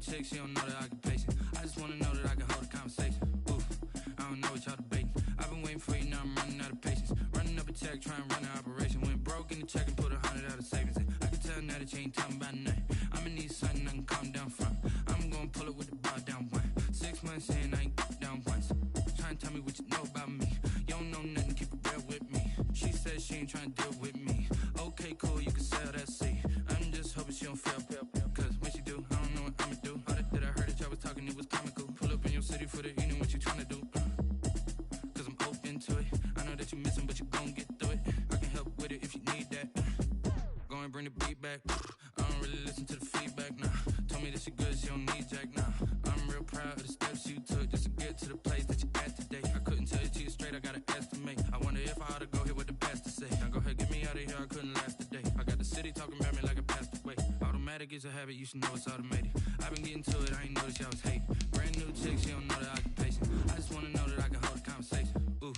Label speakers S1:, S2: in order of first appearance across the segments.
S1: chick, she don't know that I can pace it. I just wanna know that I can hold a conversation. Ooh, I don't know what y'all debating. I've been waiting for you, now I'm running out of patience. Running up a check, trying to run an operation. Went broke in the check and put 100 out of savings in. I can tell now that you ain't talking about nothing. I'ma need something I can calm down from. I'm gonna pull it with the bar down one. 6 months in, I ain't down once. Trying to tell me what you know about me. You don't know nothing, keep it real with me. She says she ain't trying to deal with me. Okay, cool, you can sell that seat. I'm just hoping she don't fail. Cause when she do, I don't know what I'ma do. All that I heard that y'all was talking, it was comical. Pull up in your city for the evening, what you tryna do? Cause I'm open to it. I know that you missing, but you gon' get through it. I can help with it if you need that. Go and bring the beat back. I don't really listen to the feedback, nah. Told me that she good, she don't need Jack, nah. I'm real proud of the steps you took just to get to the place that you at today. I couldn't tell you to you straight, I gotta estimate. I wonder if I ought to go here with the best to say. Now go ahead, get me out of here, I couldn't last a day. I got the city talking about me like I passed away. Automatic is a habit, you should know it's automated. I've been getting to it, I ain't noticed y'all was hating. Brand new chick, she don't know that I can pace it. I just wanna know that I can hold a conversation. Ooh,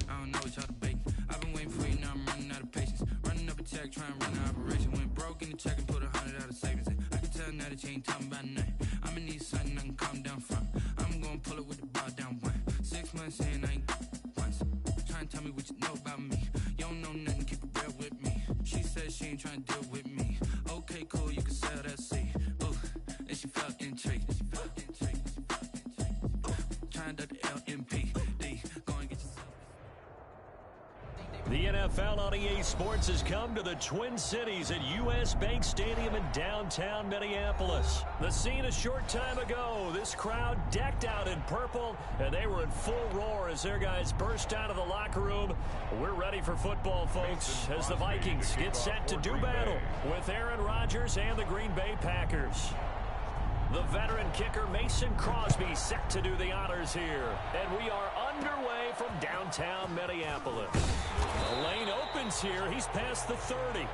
S1: I don't know what y'all debating. I've been waiting for you, now I'm running out of patience. Running up a check, trying to run an operation. Went broke in the check and put 100 out of savings in. I can tell now that you ain't talking about nothing. I'ma need something I can calm down from. I'm gonna pull it with the bar down one. 6 months in, I ain't once. Trying to tell me what you know about me. You don't know nothing, keep it real with me. She says she ain't trying to deal with me. Okay, cool, you can sell that seat. Ooh, and she felt intrigued. Trying to duck the LMPD. Go and get yourself.
S2: The NFL on EA Sports has come to the Twin Cities at U.S. Bank Stadium in downtown Minneapolis. The scene a short time ago, this crowd decked out in purple, and they were in full roar as their guys burst out of the locker room. We're ready for football, folks, as the Vikings get set to do battle with Aaron Rodgers and the Green Bay Packers. The veteran kicker Mason Crosby set to do the honors here. And we are underway from downtown Minneapolis. The lane opens here. He's past the 30.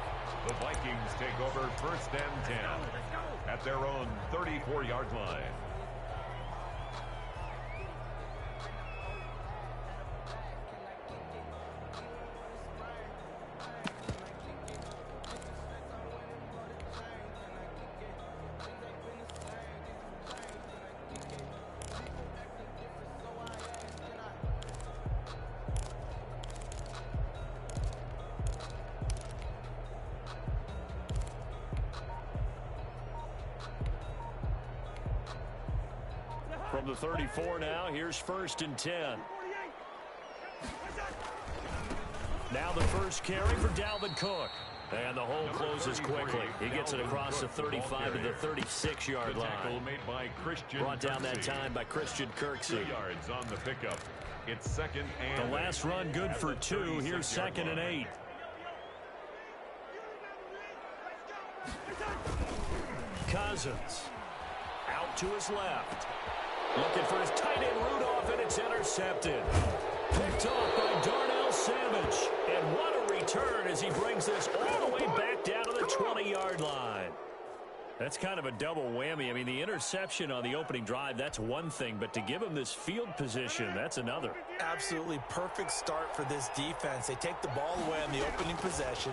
S3: The Vikings take over 1st and 10 at their own 34-yard line.
S2: From the 34 now, here's 1st and 10. Now the first carry for Dalvin Cook. And the hole closes quickly. He gets it across the 35 to the 36-yard line. Brought down that time by Christian Kirksey.
S3: 2 yards on the pickup. It's 2nd and
S2: the last run good for 2. Here's 2nd and 8. Cousins out to his left. Looking for his tight end Rudolph, and it's intercepted. Picked off by Darnell Savage. And what a return as he brings this all the way back down to the 20-yard line. That's kind of a double whammy. I mean, the interception on the opening drive, that's one thing. But to give him this field position, that's another.
S4: Absolutely perfect start for this defense. They take the ball away on the opening possession.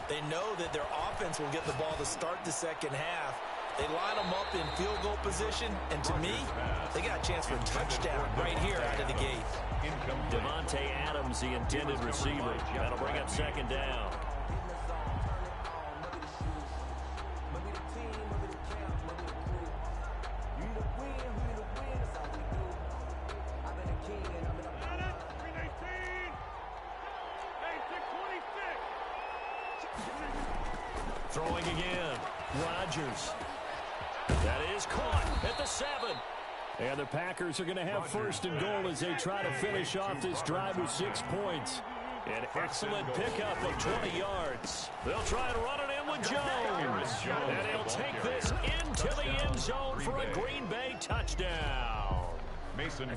S4: They know that their offense will get the ball to start the second half. They line them up in field goal position, and to me, they got a chance for a touchdown right here out of the gate.
S2: Devontae Adams, the intended receiver. That'll bring up 2nd down. Throwing again. Rodgers. That is caught at the 7. And the Packers are going to have 1st and goal as they try to finish off this drive with 6 points. An excellent pickup of 20 yards. They'll try and run it in with Jones. And he'll take this into the end zone for a Green Bay touchdown.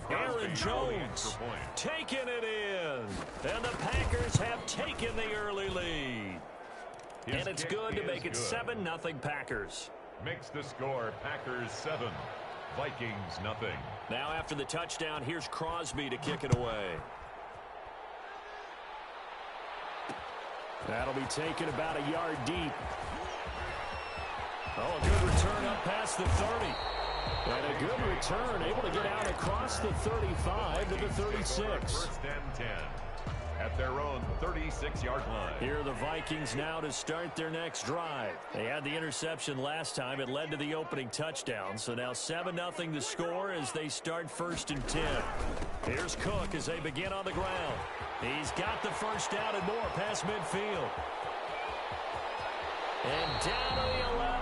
S2: Aaron Jones taking it in. And the Packers have taken the early lead. And it's good to make it 7-0 Packers.
S3: Makes the score Packers 7, Vikings nothing.
S2: Now after the touchdown, here's Crosby to kick it away. That'll be taken about a yard deep. Oh, a good return up past the 30. And a good return, able to get out across the 35 to the 36.
S3: First and 10 at their own 36-yard line.
S2: Here are the Vikings now to start their next drive. They had the interception last time. It led to the opening touchdown. So now 7-0 to score as they start first and 10. Here's Cook as they begin on the ground. He's got the first down and more past midfield. And down to the 11.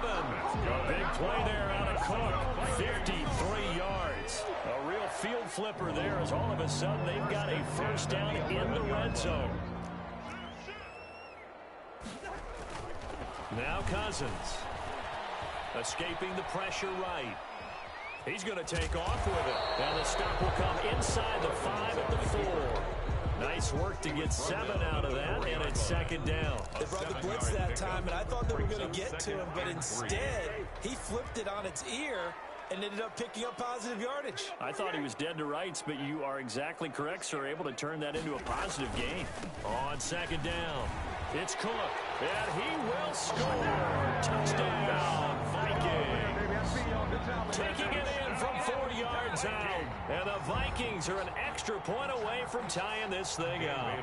S2: Big play there out of Cook. 53 yards. A real field flipper there as all of a sudden they've got a first down in the red zone. Now Cousins. Escaping the pressure right. He's going to take off with it. And the stop will come inside the 5 at the 4. Nice work to get 7 out of that, and it's second down.
S4: They brought the blitz that time, and I thought they were going to get to him, but instead, he flipped it on its ear and ended up picking up positive yardage.
S2: I thought he was dead to rights, but you are exactly correct, sir. Able to turn that into a positive gain. On second down, it's Cook, and he will score. Touchdown, Vikings. Taking it in from 4 yards out. And the Vikings are an extra point away from tying this thing up.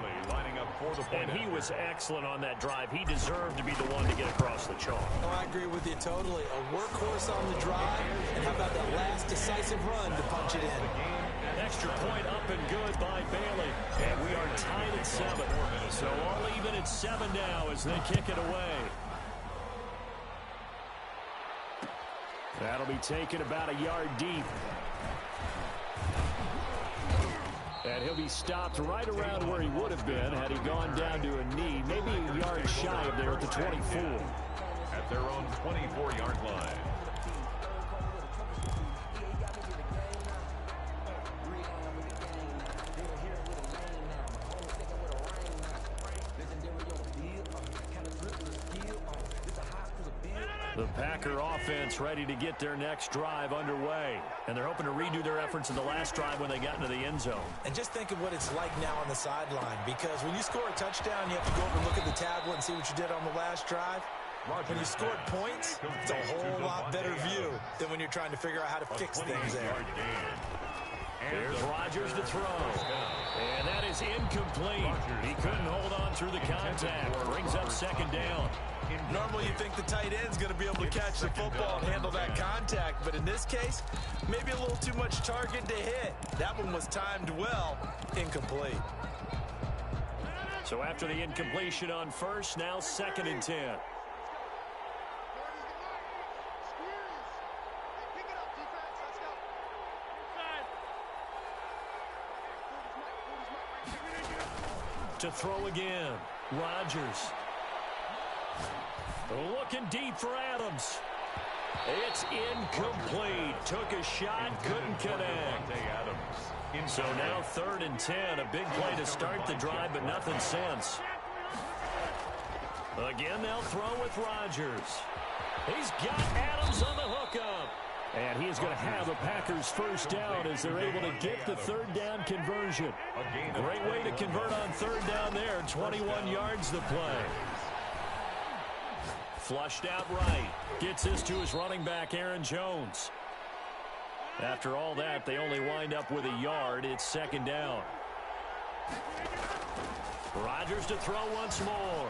S2: And he was excellent on that drive. He deserved to be the one to get across the chalk.
S4: Oh, I agree with you totally. A workhorse on the drive. And how about that last decisive run to punch it in?
S2: Extra point up and good by Bailey. And we are tied at 7. So all even at 7 now as they kick it away. That'll be taken about a yard deep. And he'll be stopped right around where he would have been had he gone down to a knee, maybe a yard shy of there at the 24.
S3: At their own 24-yard line.
S2: The Packer offense ready to get their next drive underway. And they're hoping to redo their efforts in the last drive when they got into the end zone.
S4: And just think of what it's like now on the sideline. Because when you score a touchdown, you have to go over and look at the tablet and see what you did on the last drive. When you scored points, it's a whole lot better view than when you're trying to figure out how to fix things there.
S2: Here's Rodgers to throw. And that is incomplete. He couldn't hold on through the contact. Brings up second down.
S4: Normally you think the tight end's going to be able to catch the football and handle that contact. But in this case, maybe a little too much target to hit. That one was timed well. Incomplete.
S2: So after the incompletion on first, now second and 10. To throw again, Rodgers. Looking deep for Adams. It's incomplete. Took a shot, couldn't connect. So now third and 10. A big play to start the drive, but nothing since. Again, they'll throw with Rodgers. He's got Adams on the hookup. And he is going to have a Packers first down as they're able to get the third down conversion. Great way to convert on third down there. 21 yards to play. Flushed out right. Gets this to his running back, Aaron Jones. After all that, they only wind up with a yard. It's second down. Rodgers to throw once more.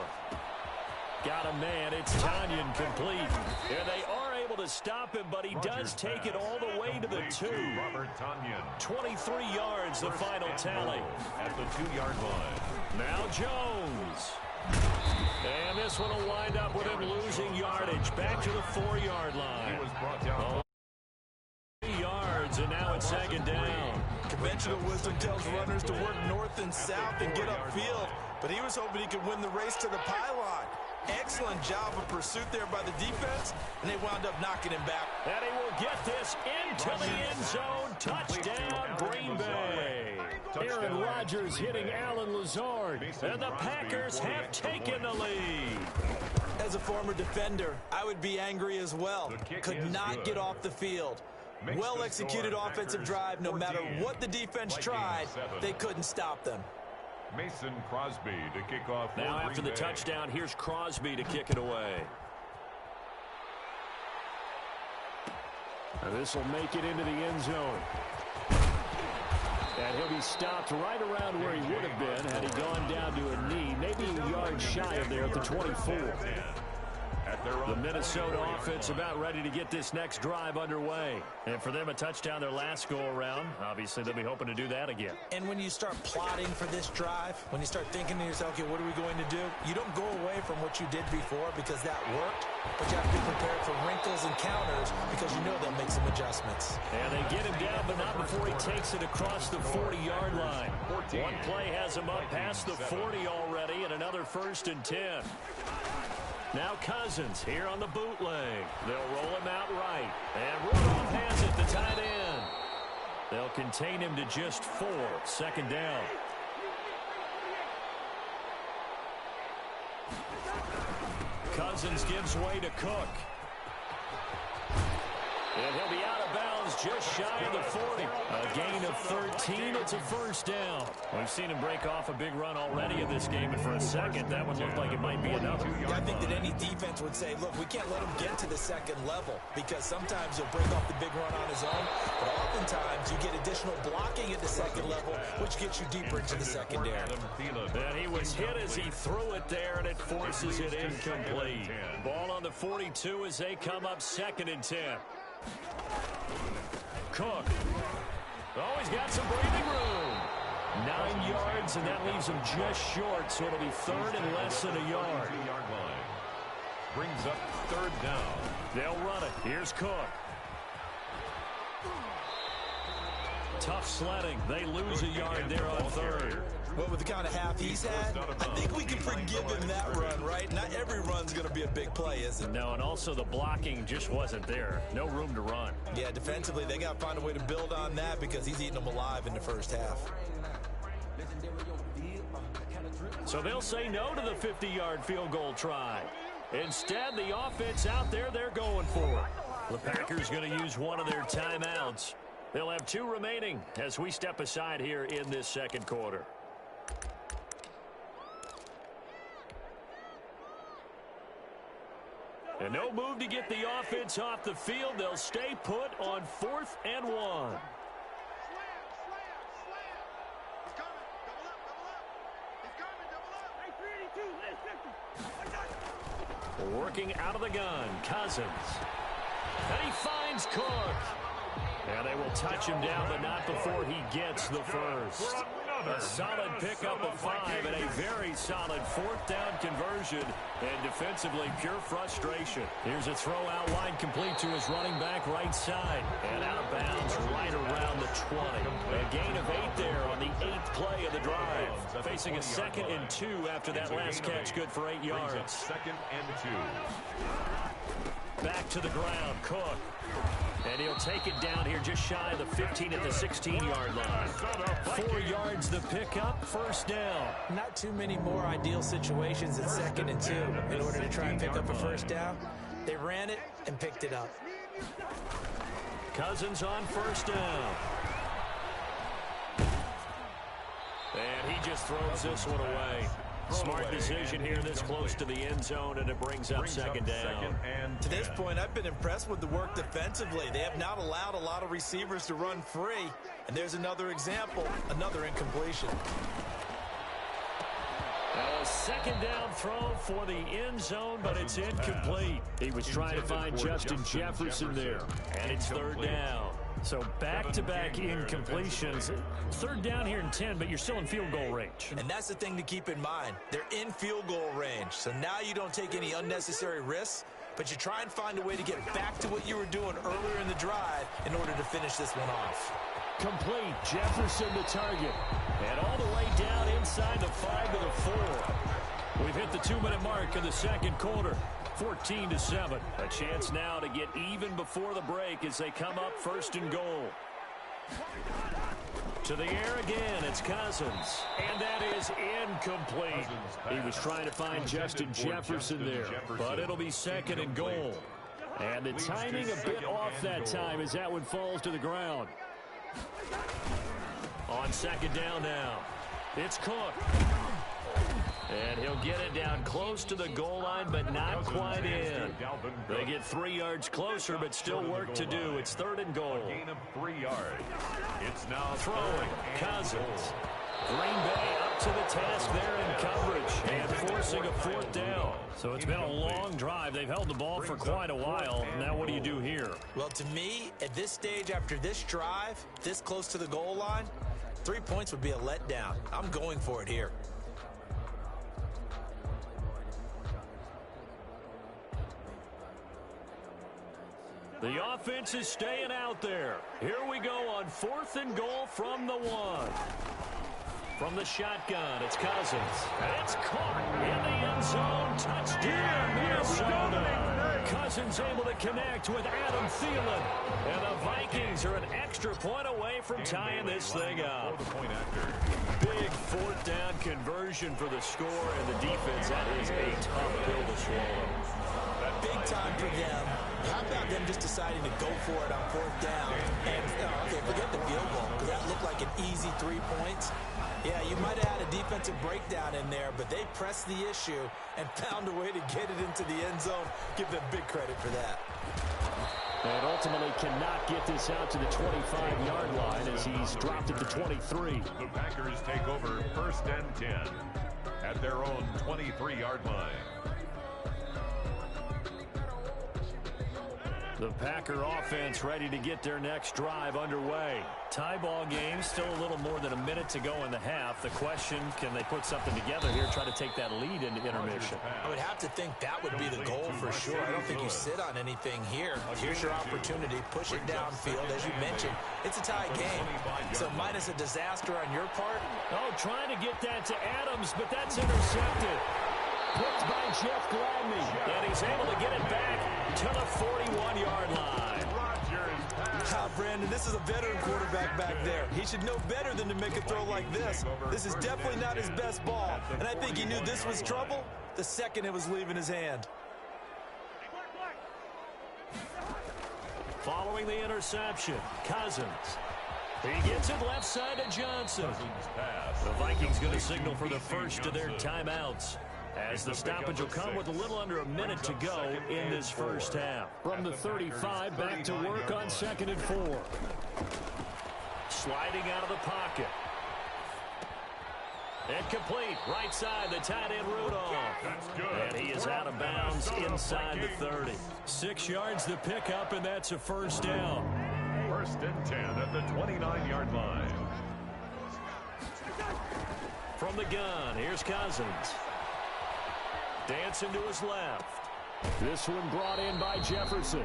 S2: Got a man. It's Tanyan complete. And they are able to stop him, but he does take it all the way to the 2. 23 yards, the final tally.
S3: At the 2-yard line.
S2: Now Jones. And this one will wind up with him losing yardage. Back to the 4-yard line.
S3: He was brought down.
S2: 3 yards, and now it's second down.
S4: Conventional wisdom tells runners to work north and south and get upfield, but he was hoping he could win the race to the pylon. Excellent job of pursuit there by the defense, and they wound up knocking him back.
S2: And he will get this into the end zone. Touchdown, Green Bay. Aaron Rodgers hitting Alan Lazard, and the Packers have taken the lead.
S4: As a former defender, I would be angry as well. Could not get off the field. Well-executed offensive drive. No matter what the defense tried, they couldn't stop them.
S3: Mason Crosby to kick off.
S2: Now after the touchdown, here's Crosby to kick it away. This will make it into the end zone. And he'll be stopped right around where he would have been had he gone down to a knee, maybe a yard shy of there at the 24. The Minnesota offense about ready to get this next drive underway. And for them, a touchdown their last go-around. Obviously, they'll be hoping to do that again.
S4: And when you start plotting for this drive, when you start thinking to yourself, okay, what are we going to do? You don't go away from what you did before because that worked, but you have to be prepared for wrinkles and counters because you know they'll make some adjustments.
S2: And they get him down, but not before he takes it across the 40-yard line. One play has him up past the 40 already, and another 1st and 10. Now Cousins here on the bootleg. They'll roll him out right. And Rudolph has it, the tight end. They'll contain him to just 4. 2nd down. Cousins gives way to Cook. And he'll be out of bounds just shy of the 40. A gain of 13. It's a 1st down. We've seen him break off a big run already in this game, and for a second, that one looked like it might be another.
S4: Yeah, I think that any defense would say, look, we can't let him get to the 2nd level because sometimes he'll break off the big run on his own, but oftentimes you get additional blocking at the 2nd level, which gets you deeper into the secondary.
S2: And he was hit as he threw it there, and it forces it incomplete. Ball on the 42 as they come up 2nd and 10. Cook. Oh, he's got some breathing room. 9 yards, and that leaves him just short, so it'll be 3rd and less than a yard.
S3: Brings up 3rd down.
S2: They'll run it. Here's Cook. Tough sledding. They lose a yard there on 3rd.
S4: Well, with the kind of half he's had, I think we can forgive him that run, right? Not every run's going to be a big play, is it?
S2: No, and also the blocking just wasn't there. No room to run.
S4: Yeah, defensively, they got to find a way to build on that because he's eating them alive in the 1st half.
S2: So they'll say no to the 50-yard field goal try. Instead, the offense out there, they're going for it. The Packers going to use one of their timeouts. They'll have 2 remaining as we step aside here in this 2nd quarter. And no move to get the offense off the field. They'll stay put on 4th and 1. Working out of the gun, Cousins. And he finds Cook. And they will touch him down, but not before he gets the 1st. A solid pickup of 5 and a very solid 4th down conversion. And defensively, pure frustration. Here's a throw out wide, complete to his running back right side. And out of bounds right around the 20. A gain of 8 there on the 8th play of the drive. Facing a 2nd and 2 after that last catch, good for 8 yards.
S3: 2nd and 2.
S2: Back to the ground, Cook. And he'll take it down here just shy of the 15 at the 16-yard line. 4 yards the pickup, 1st down.
S4: Not too many more ideal situations at 2nd and 2 in order to try and pick up a 1st down. They ran it and picked it up.
S2: Cousins on 1st down. And he just throws this one away. Smart decision here this close to the end zone, and it brings up 2nd down.
S4: To this point, I've been impressed with the work defensively. They have not allowed a lot of receivers to run free. And there's another example, another incompletion.
S2: A 2nd down throw for the end zone, but it's incomplete. He was trying to find Justin Jefferson there, and it's 3rd down. So back-to-back incompletions. 3rd down here in 10, but you're still in field goal range.
S4: And that's the thing to keep in mind. They're in field goal range. So now you don't take any unnecessary risks, but you try and find a way to get back to what you were doing earlier in the drive in order to finish this one off.
S2: Complete. Jefferson the target. And all the way down inside the 5 to the 4. We've hit the 2-minute mark of the 2nd quarter. 14-7. A chance now to get even before the break as they come up 1st and goal. To the air again, it's Cousins. And that is incomplete. He was trying to find Justin Jefferson there, but it'll be 2nd and goal. And the timing a bit off that time as that one falls to the ground. On 2nd down now, it's Cook. And he'll get it down close to the goal line, but not quite in. They get 3 yards closer, but still work to do. It's 3rd and goal.
S3: A gain of 3 yards. It's now
S2: throwing. Cousins. Green Bay up to the task there in coverage and forcing a 4th down. So it's been a long drive. They've held the ball for quite a while. Now what do you do here?
S4: Well, to me, at this stage after this drive, this close to the goal line, 3 points would be a letdown. I'm going for it here.
S2: The offense is staying out there. Here we go on 4th and goal from the 1. From the shotgun, it's Cousins. And it's caught in the end zone. Touchdown, Minnesota. Cousins able to connect with Adam Thielen. And the Vikings are an extra point away from tying this thing up. Big 4th down conversion for the score, and the defense, that is a tough pill to swallow.
S4: Big time for them. How about them just deciding to go for it on 4th down? And, okay, forget the field goal, because that looked like an easy 3 points. Yeah, you might have had a defensive breakdown in there, but they pressed the issue and found a way to get it into the end zone. Give them big credit for that.
S2: And ultimately cannot get this out to the 25-yard line as he's dropped it to 23.
S3: The Packers take over 1st and 10 at their own 23-yard line.
S2: The Packer offense ready to get their next drive underway. Tie ball game, still a little more than a minute to go in the half. The question, can they put something together here, try to take that lead into intermission?
S4: I would have to think that would be the goal for sure. I don't think you sit on anything here. Here's your opportunity. Push it downfield. As you mentioned, it's a tie game. So minus a disaster on your part.
S2: Oh, trying to get that to Adams, but that's intercepted. Picked by Jeff Gladney, and he's able to get it back to the 41-yard line.
S4: Brandon, this is a veteran quarterback back there. He should know better than to make a throw like this. This is definitely not his best ball, and I think he knew this was trouble the second it was leaving his hand.
S2: Following the interception, Cousins. He gets it left side to Johnson. The Vikings going to signal for the first of their timeouts, as the stoppage will come with a little under a minute to go in this first half. From the 35, back to work on 2nd and 4. Sliding out of the pocket. Incomplete. Right side, the tight end Rudolph.
S3: That's good.
S2: And he is out of bounds inside the 30. 6 yards the pickup, and that's a first down.
S3: 1st and 10 at the 29-yard line.
S2: From the gun, here's Cousins. Dancing to his left. This one brought in by Jefferson.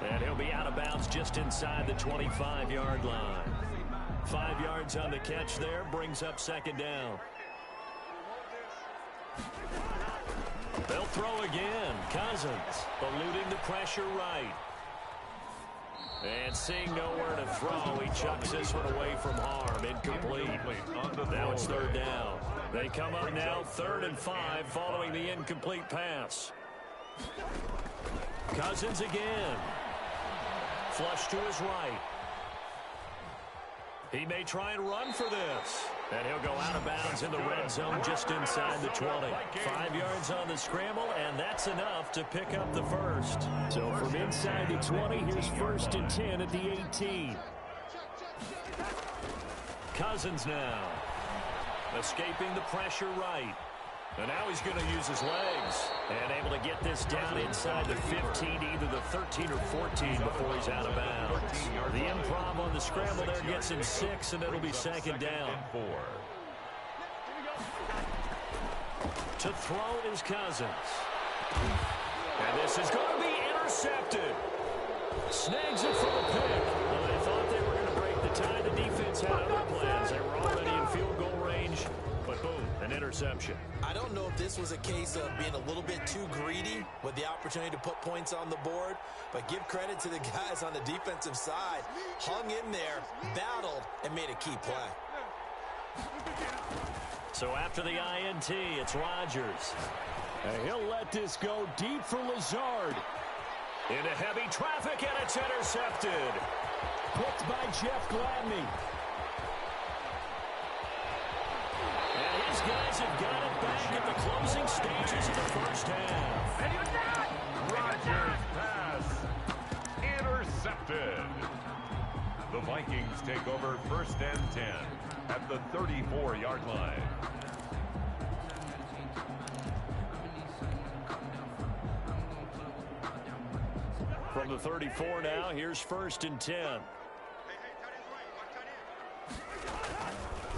S2: And he'll be out of bounds just inside the 25-yard line. 5 yards on the catch there, brings up 2nd down. They'll throw again. Cousins eluding the pressure right. And seeing nowhere to throw, he chucks this one away from harm. Incomplete. Now it's 3rd down. They come up now 3rd and 5 following the incomplete pass. Cousins again. Flush to his right. He may try and run for this. And he'll go out of bounds in the red zone just inside the 20. 5 yards on the scramble, and that's enough to pick up the first. So from inside the 20, here's 1st and 10 at the 18. Cousins now. Escaping the pressure right. And now he's going to use his legs. And able to get this down inside the 15, either the 13 or 14 before he's out of bounds. The improv on the scramble there gets him 6, and it'll be 2nd down. To throw is Cousins. And this is going to be intercepted. Snags it for the pick. Well, they thought they were going to break the tie. The defense had other plans. They were already in field goal range. But boom, an interception.
S4: I don't know if this was a case of being a little bit too greedy with the opportunity to put points on the board, but give credit to the guys on the defensive side. Hung in there, battled, and made a key play.
S2: So after the INT, it's Rodgers. And he'll let this go deep for Lazard. Into heavy traffic, and it's intercepted. Picked by Jeff Gladney. And his guys have got it back at the closing stages of the first half.
S3: Rodgers' pass intercepted. The Vikings take over 1st and 10 at the 34-yard line.
S2: From the 34 now, here's 1st and 10.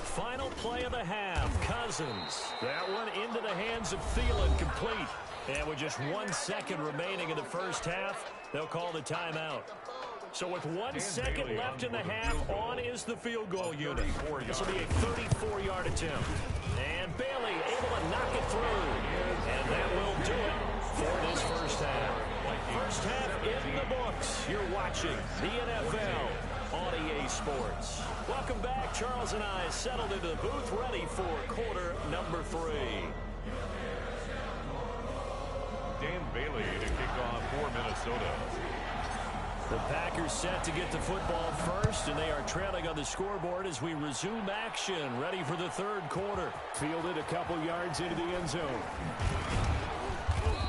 S2: Final play of the half, Cousins. That one into the hands of Thielen, complete. And with just 1 second remaining in the first half, they'll call the timeout. So with 1 second left in the half, on is the field goal unit. This will be a 34-yard attempt. And Bailey able to knock it through. And that will do it for this first half. First half in the books. You're watching the NFL on EA Sports. Welcome back. Charles and I settled into the booth, ready for quarter number 3.
S3: Dan Bailey to kick off for Minnesota.
S2: The Packers set to get the football first, and they are trailing on the scoreboard as we resume action, ready for the third quarter. Fielded a couple yards into the end zone.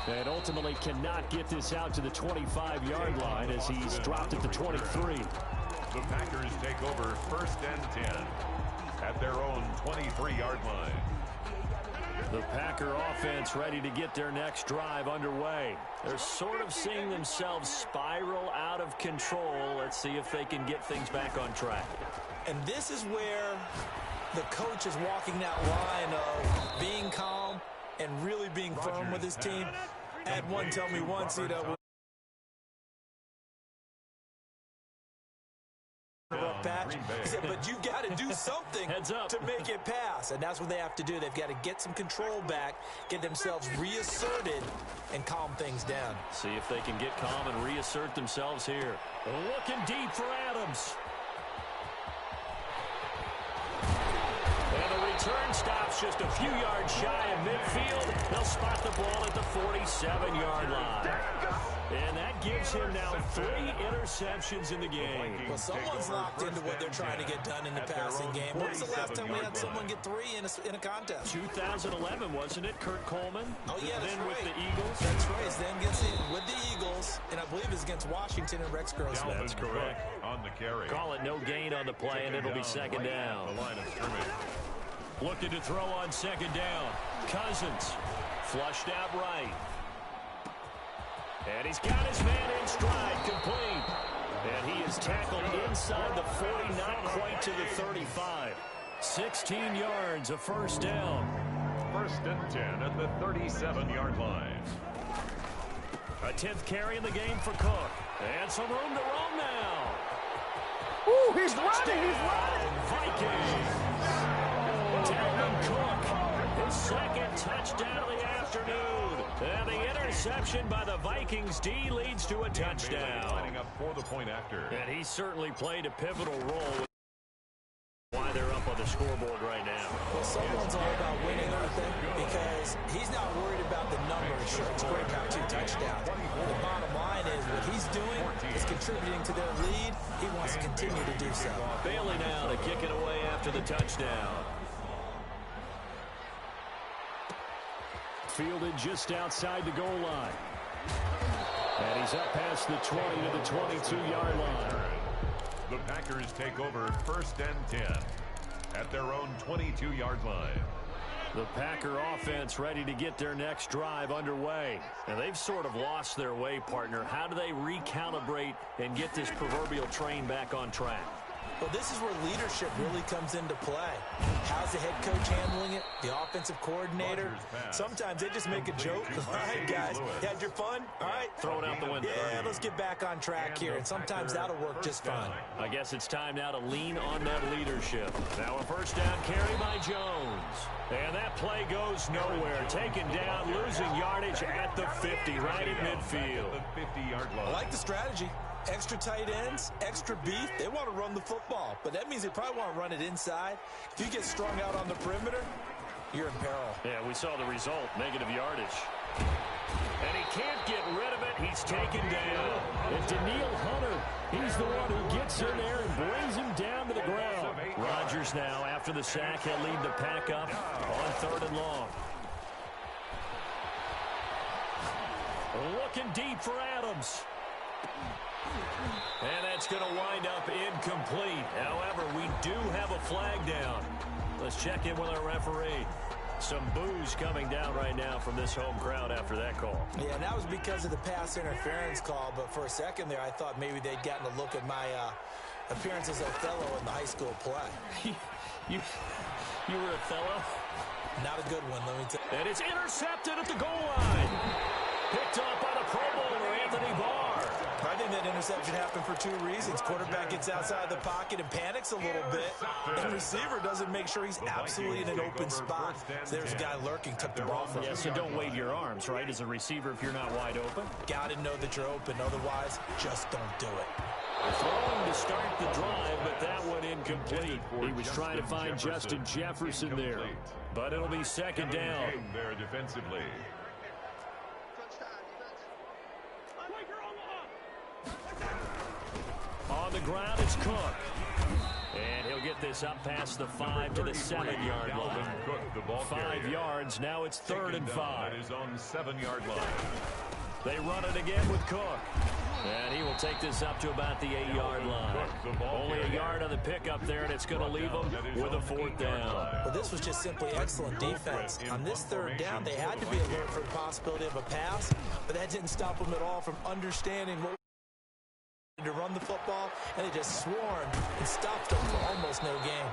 S2: And ultimately cannot get this out to the 25-yard line as he's dropped at the 23.
S3: The Packers take over 1st and 10 at their own 23-yard line.
S2: The Packer offense ready to get their next drive underway. They're sort of seeing themselves spiral out of control. Let's see if they can get things back on track.
S4: And this is where the coach is walking that line of being calm and really being firm with his team. I had one tell me once, you know, rough patch. He said, but you got to do something to make it pass. And that's what they have to do. They've got to get some control back, get themselves reasserted, and calm things down.
S2: See if they can get calm and reassert themselves here. Looking deep for Adams. And the return stops just a few yards shy of midfield. They'll spot the ball at the 47-yard line. And that gives him now 3 interceptions in the game.
S4: Well, someone's locked into what they're trying to get done in the passing game. When's the last time we had someone get 3 in a contest?
S2: 2011, wasn't it? Kurt Coleman?
S4: Oh, yeah, that's
S2: then
S4: right.
S2: with the Eagles?
S4: That's right. It's then with the Eagles, and I believe it's against Washington and Rex Grossman.
S2: That's correct.
S3: On the carry.
S2: Call it no gain on the play, and it'll be second down.
S3: The line of scrimmage.
S2: Looking to throw on second down. Cousins flushed out right. And he's got his man in stride, complete. And he is tackled inside the 40, not quite to the 35. 16 yards, a first down.
S3: 1st and 10 at the 37-yard line.
S2: A 10th carry in the game for Cook. And some room to roam now.
S5: Ooh, he's running, he's running.
S2: Vikings. Dalvin Cook, his second touchdown of the afternoon. And the interception by the Vikings D leads to a touchdown.
S3: Lining up for the point after.
S2: And he certainly played a pivotal role. Why they're up on the scoreboard right now.
S4: Well, someone's all about winning, aren't they? Because he's not worried about the numbers. Sure, it's great to have 2 touchdowns. The bottom line is what he's doing is contributing to their lead. He wants to continue to do so.
S2: Bailey now to kick it away after the touchdown. Fielded just outside the goal line. And he's up past the 20 to the 22-yard line.
S3: The Packers take over 1st and 10 at their own 22-yard line.
S2: The Packer offense ready to get their next drive underway. And they've sort of lost their way, partner. How do they recalibrate and get this proverbial train back on track?
S4: Well, this is where leadership really comes into play. How's the head coach handling it? The offensive coordinator? Sometimes they just make a joke. All right, guys, you had your fun? All right.
S2: Throw it out the window.
S4: Yeah, let's get back on track here. And sometimes that'll work just fine.
S2: I guess it's time now to lean on that leadership. Now a first down carry by Jones. And that play goes nowhere. Taken down, losing yardage at the 50, right in midfield.
S3: The 50-yard line.
S4: I like the strategy. Extra tight ends, extra beef. They want to run the football, but that means they probably want to run it inside. If you get strung out on the perimeter, you're in peril.
S2: Yeah, we saw the result, negative yardage. And he can't get rid of it. He's taken down. And Daniil Hunter, he's the one who gets in there and brings him down to the ground. Rodgers now, after the sack, he'll lead the pack up on 3rd and long. Looking deep for Adams. And that's going to wind up incomplete. However, we do have a flag down. Let's check in with our referee. Some boos coming down right now from this home crowd after that call.
S4: Yeah, and that was because of the pass interference call, but for a second there, I thought maybe they'd gotten a look at my appearance as Othello in the high school play.
S2: You were Othello?
S4: Not a good one, let me tell you.
S2: And it's intercepted at the goal line. Picked up by the Pro Bowler, Anthony Barr.
S4: I think that interception happened for two reasons. Quarterback gets outside the pocket and panics a little bit, and receiver doesn't make sure he's absolutely in an open spot. So there's a guy lurking, took the ball from him.
S2: Yeah, so don't wave your arms, right, as a receiver if you're not wide open.
S4: Got to know that you're open. Otherwise, just don't do it.
S2: Throwing to start the drive, but that one incomplete. He was trying to find Justin Jefferson there, but it'll be second down.
S3: There defensively.
S2: On the ground, it's Cook. And he'll get this up past the 5 to the 7-yard line. 5 yards, now it's 3rd and 5.
S3: That is on 7-yard line.
S2: They run it again with Cook. And he will take this up to about the 8-yard line. Only a yard on the pickup there, and it's going to leave them with a 4th down.
S4: Well, this was just simply excellent defense. On this 3rd down, they had to be alert for the possibility of a pass, but that didn't stop them at all from understanding what to run the football, and they just swarmed and stopped them for almost no gain.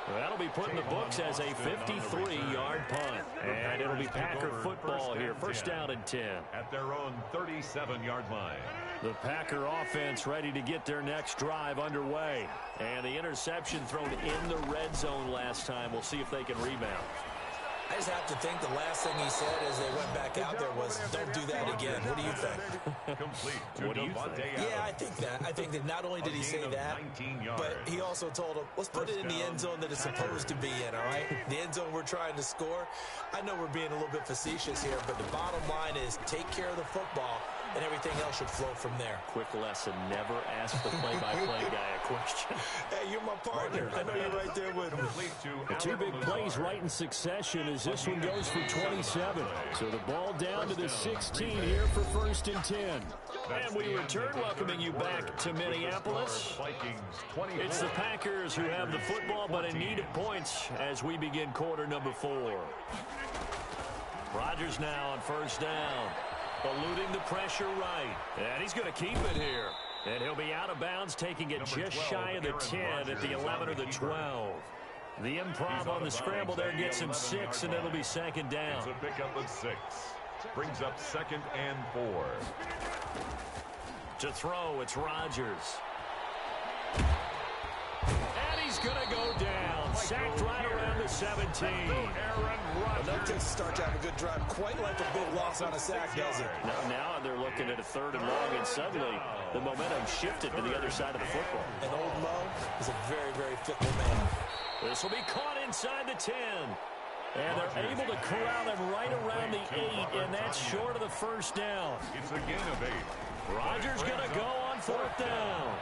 S2: Well, that'll be put in the books as a 53-yard punt. And it'll be Packer football here. 1st down and 10.
S3: At their own 37-yard line.
S2: The Packer offense ready to get their next drive underway. And the interception thrown in the red zone last time. We'll see if they can rebound.
S4: I just have to think the last thing he said as they went back out there was, don't do that again. What do you think?
S2: What do you think?
S4: Yeah, I think that. I think that not only did he say that, but he also told him, let's put it in the end zone that it's supposed to be in, all right? The end zone we're trying to score. I know we're being a little bit facetious here, but the bottom line is take care of the football, and everything else should flow from there.
S2: Quick lesson, never ask the play-by-play guy a question.
S4: Hey, you're my partner. I know you're right there with me.
S2: The 2 big plays right in succession as this one goes for 27. So the ball down to the 16 here for 1st and 10. And we return, welcoming you back to Minneapolis. It's the Packers who have the football, but in need of points as we begin quarter number 4. Rodgers now on 1st down. Eluding the pressure right. And he's going to keep it here. And he'll be out of bounds, taking it just shy of the 10 at the 11 or the 12. The improv on the scramble there gets him 6, and it'll be 2nd down.
S3: It's a pickup of 6. Brings up 2nd and 4.
S2: To throw, it's Rodgers. And he's going to go down. Sacked right around the 17.
S4: That takes start to have a good drive. Quite like a big loss on a sack, does it?
S2: Now they're looking at a 3rd and long, and suddenly the momentum shifted to the other side of the football.
S4: And old Mo is a very, very fickle man.
S2: This will be caught inside the 10. And they're able to corral him right around the 8, and that's short of the 1st down.
S3: It's a gain of 8.
S2: Rodgers going to go on 4th down.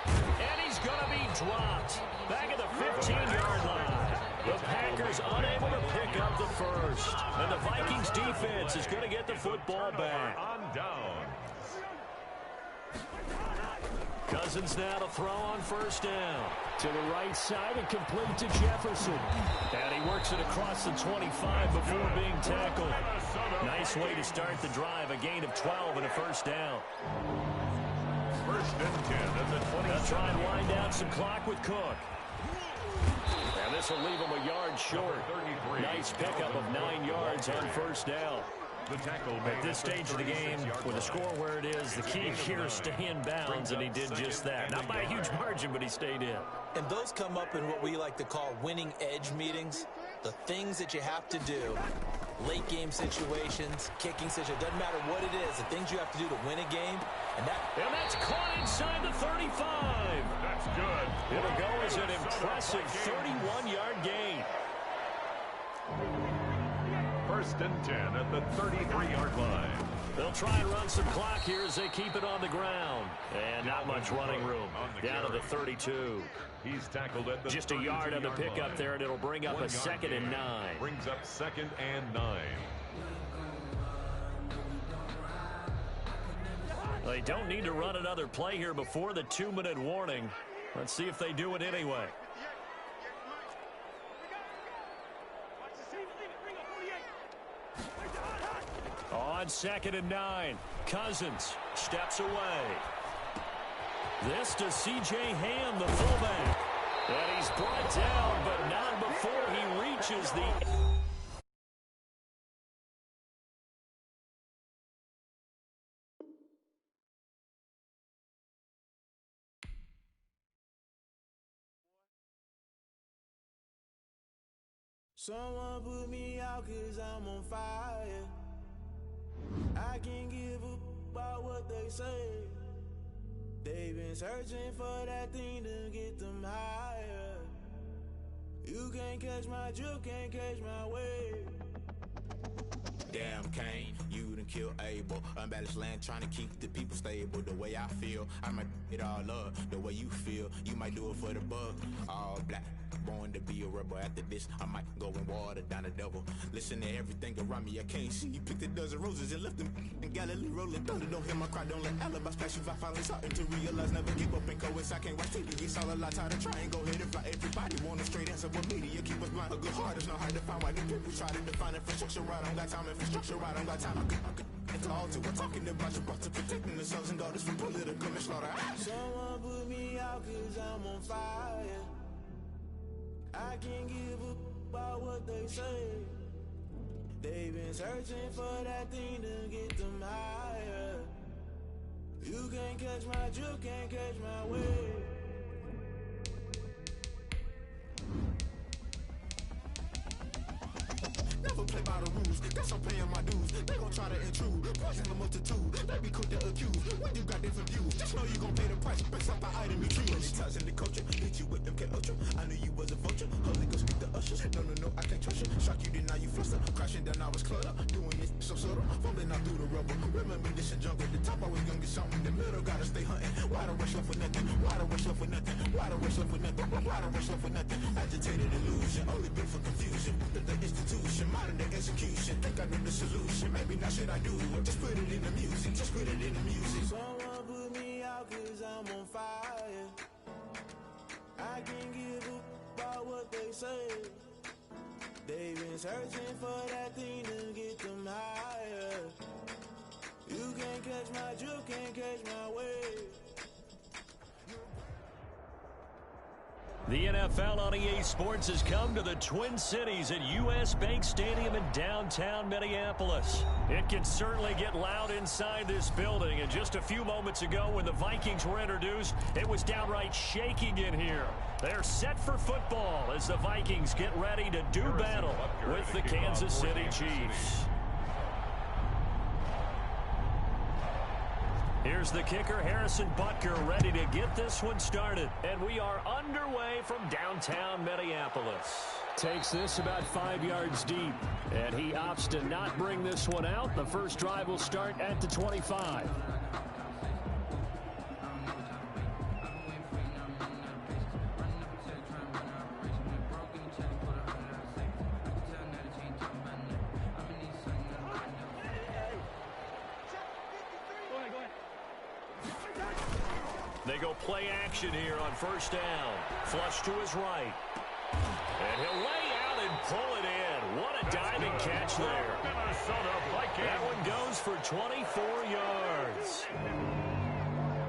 S2: And he's going to be dropped back at the 15-yard line. The Packers unable to pick up the 1st. And the Vikings defense is going to get the football back.
S3: On down.
S2: Cousins now to throw on 1st down. To the right side and complete to Jefferson. And he works it across the 25 before being tackled. Nice way to start the drive. A gain of 12 and a 1st down.
S3: 1st and 10 at the 20.
S2: They'll try and wind down some clock with Cook. And this will leave him a yard short. Nice pickup of 9 yards on 1st down. At this stage of the game, with the score where it is, the key here is stay in bounds, and he did just that. Not by a huge margin, but he stayed in.
S4: And those come up in what we like to call winning edge meetings. The things that you have to do, late game situations, kicking situations, doesn't matter what it is, the things you have to do to win a game. And
S2: that's caught inside the 35.
S3: That's good.
S2: It'll go as an impressive 31-yard gain.
S3: 1st and 10 at the 33-yard line.
S2: They'll try and run some clock here as they keep it on the ground. And not much running room. Down to the 32.
S3: He's tackled at the
S2: just a yard on the pickup there, and it'll bring up a 2nd and 9.
S3: Brings up 2nd and 9.
S2: they don't need to run another play here before the 2-minute warning. Let's see if they do it anyway. On 2nd and 9, Cousins steps away. This to C.J. Ham, the fullback. And he's brought down, but not before he reaches the...
S6: Someone put me out 'cause I'm on fire. I can't give up about what they say. They've been searching for that thing to get them higher. You can't catch my drift, can't catch my wave. Damn, Kane, you done killed Abel. Unbalanced land, trying to keep the people stable. The way I feel, I might it all up. The way you feel, you might do it for the bug. All black, born to be a rebel. After this, I might go and water down the devil. Listen to everything around me, I can't see. You picked a dozen roses and left them in Galilee rolling thunder. Don't hear my cry, don't let alibis pass you. I finally starting to realize, never give up and coincide. Can't watch TV, it's all a lot. Tired of trying, go ahead and fly. Everybody want a straight answer with media. Keep us blind, a good heart is not hard to find. Why the people try to define infrastructure right? I don't got time, infrastructure right, I don't got time. I could call to. We're talking about you, brought to protecting the sons and daughters from political and slaughter. Someone put me out 'cause I'm on fire. I can't give up about what they say. They've been searching for that thing to get them higher. You can't catch my drift, can't catch my wave. Never play by the rules, guess I'm paying my dues. They gon' try to intrude, poison the multitude. They be quick to accuse, when you got different views. Just know you gon' pay the price, based off the item you choose. Many times in the culture, hit you with them K-Ultra. I knew you was a vulture, Holy Ghost speak the ushers. No, I can't trust you. Shock you, then now you fluster. Crashing down, I was cluttered. Doing this so subtle, fumbling out through the rubble. Remember this in jungle, the top I was young and something. The middle gotta stay hunting. Why the rush left for nothing? Why the rush left for nothing? Why the rush left for nothing? Why the rush left for nothing? Agitated illusion, only built for confusion. The institution, modern day execution. Think I know the solution. Maybe not should I do it? Just put it in the music. Just put it in the music. Someone put me out 'cause I'm on fire. I can't give up about what they say. They've been searching for that thing to get them higher. You can't catch my drift, can't catch my wave.
S2: The NFL on EA Sports has come to the Twin Cities at U.S. Bank Stadium in downtown Minneapolis. It can certainly get loud inside this building, and just a few moments ago when the Vikings were introduced, it was downright shaking in here. They're set for football as the Vikings get ready to do battle with the Kansas City Chiefs. Here's the kicker, Harrison Butker, ready to get this one started. And we are underway from downtown Minneapolis. Takes this about 5 yards deep. And he opts to not bring this one out. The first drive will start at the 25. They go play action here on first down. Flush to his right. And he'll lay out and pull it in. What a diving catch there. That one goes for 24 yards.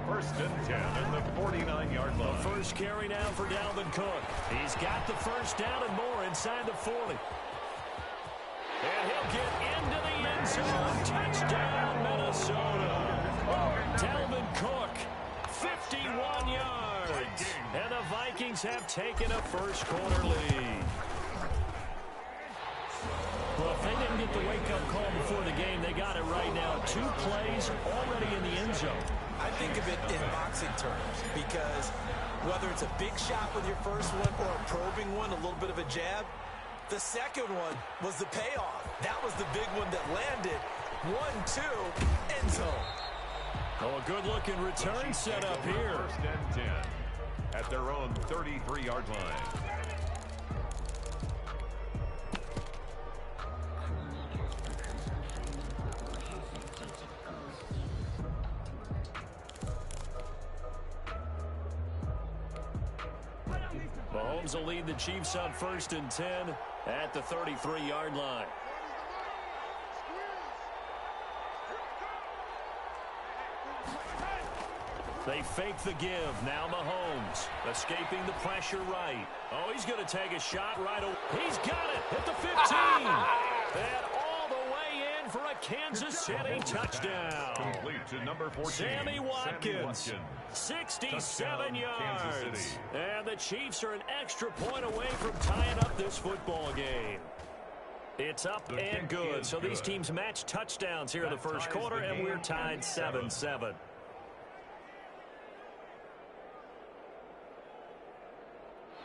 S3: First and 10 at the 49-yard line.
S2: The first carry now for Dalvin Cook. He's got the first down and more inside the 40. And he'll get into the end zone. Touchdown, Minnesota. Dalvin Cook. 51 yards, and the Vikings have taken a first-quarter lead. Well, if they didn't get the wake-up call before the game, they got it right now. 2 plays already in the end zone.
S4: I think of it in boxing terms because whether it's a big shot with your first one or a probing one, a little bit of a jab, the second one was the payoff. That was the big one that landed. 1-2, end zone.
S2: Oh, a good-looking return set up here.
S3: First and 10 at their own 33-yard line.
S2: Mahomes will lead the Chiefs on 1st and 10 at the 33-yard line. They fake the give. Now Mahomes escaping the pressure right. Oh, he's going to take a shot right away. He's got it at the 15. And all the way in for a Kansas City touchdown.
S3: Complete to number 14.
S2: Sammy Watkins. 67 yards. And the Chiefs are an extra point away from tying up this football game. It's up and good. So these teams match touchdowns here in the first quarter, and we're tied 7-7.